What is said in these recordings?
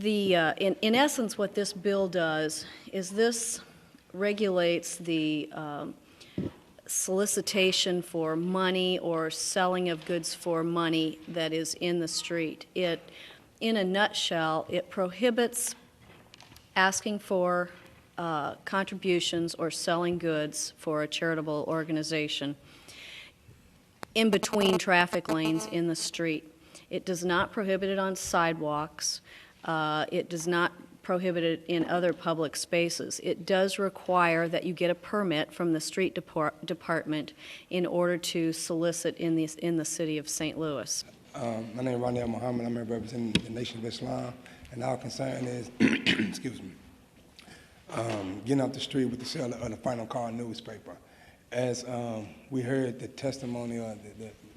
In essence, what this bill does is this regulates the solicitation for money or selling of goods for money that is in the street. In a nutshell, it prohibits asking for contributions or selling goods for a charitable organization in between traffic lanes in the street. It does not prohibit it on sidewalks. It does not prohibit it in other public spaces. It does require that you get a permit from the street department in order to solicit in the city of St. Louis. My name is Ronnie Muhammad. I'm representing the Nation of Islam, and our concern is, excuse me, getting off the street with the sale of the Final Call newspaper. As we heard the testimony or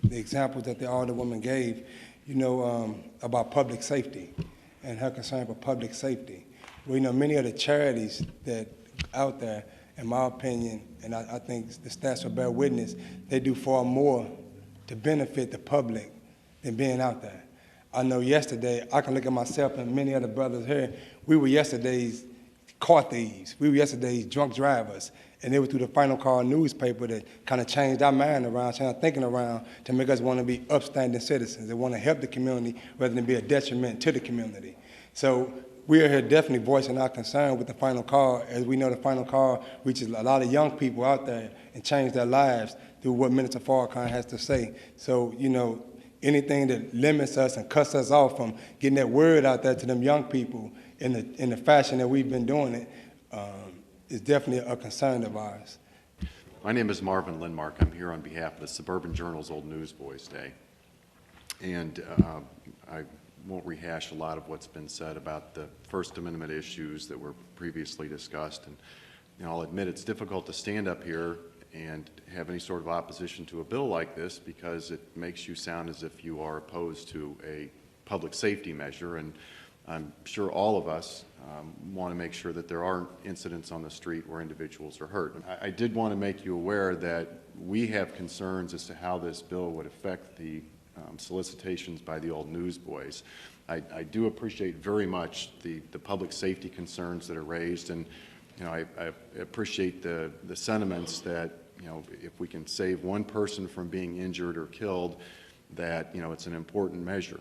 the examples that the Alderwoman gave, you know, about public safety and her concern for public safety. Well, you know, many of the charities that out there, in my opinion, and I think the stats will bear witness, they do far more to benefit the public than being out there. I know yesterday, I can look at myself and many other brothers here, we were yesterday's car thieves. We were yesterday's drunk drivers. And it was through the Final Call newspaper that kind of changed our mind around, changed our thinking around to make us want to be upstanding citizens. They want to help the community rather than be a detriment to the community. So we are here definitely voicing our concern with the Final Call. As we know, the Final Call reaches a lot of young people out there and change their lives through what Minister Farrakhan has to say. So, you know, anything that limits us and cuts us off from getting that word out there to them young people in the fashion that we've been doing it, is definitely a concern of ours. My name is Marvin Lindmark. I'm here on behalf of the Suburban Journal's Old Newsboys Day. And I won't rehash a lot of what's been said about the First Amendment issues that were previously discussed. And you know, I'll admit it's difficult to stand up here and have any sort of opposition to a bill like this because it makes you sound as if you are opposed to a public safety measure. And I'm sure all of us want to make sure that there aren't incidents on the street where individuals are hurt. I did want to make you aware that we have concerns as to how this bill would affect the solicitations by the old newsboys. I do appreciate very much the public safety concerns that are raised, and you know, I appreciate the sentiments that, you know, if we can save one person from being injured or killed, that, you know, it's an important measure.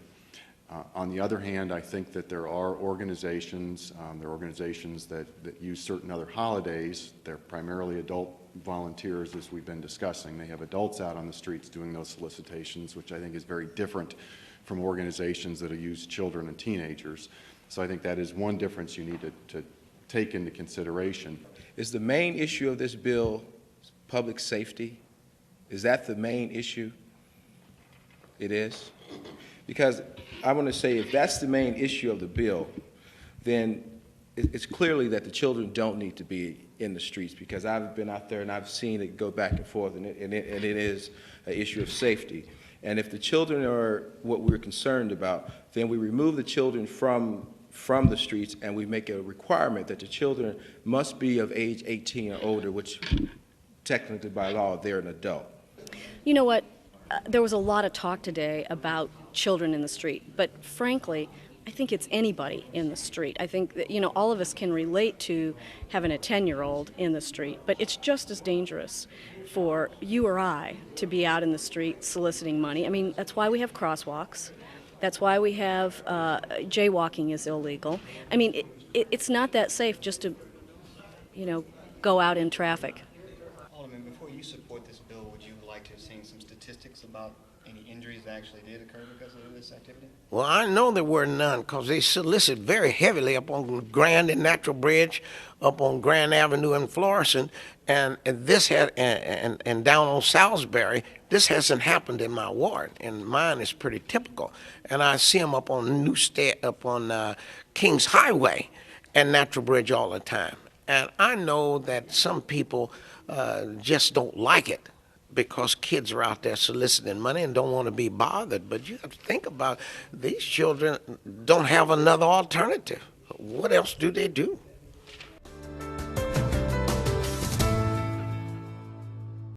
On the other hand, I think that there are organizations, that use certain other holidays. They're primarily adult volunteers, as we've been discussing. They have adults out on the streets doing those solicitations, which I think is very different from organizations that use children and teenagers. So I think that is one difference you need to take into consideration. Is the main issue of this bill public safety? Is that the main issue? It is? Because I want to say if that's the main issue of the bill, then it's clearly that the children don't need to be in the streets, because I've been out there and I've seen it go back and forth, and it is an issue of safety. And if the children are what we're concerned about, then we remove the children from the streets and we make a requirement that the children must be of age 18 or older, which technically by law they're an adult. You know what? There was a lot of talk today about children in the street, but frankly, I think it's anybody in the street. I think that, you know, all of us can relate to having a 10-year-old in the street, but it's just as dangerous for you or I to be out in the street soliciting money. I mean, that's why we have crosswalks. That's why we have jaywalking is illegal. I mean, it's not that safe just to, you know, go out in traffic. Alderman, before you support this bill, would you like to have seen some statistics about any injuries that actually did occur because of this activity? Well, I know there were none because they solicit very heavily up on Grand and Natural Bridge, up on Grand Avenue in Florissant, and this had and down on Salisbury. This hasn't happened in my ward, and mine is pretty typical. And I see them up on up on Kings Highway and Natural Bridge all the time. And I know that some people just don't like it, because kids are out there soliciting money and don't want to be bothered. But you have to think about these children don't have another alternative. What else do they do?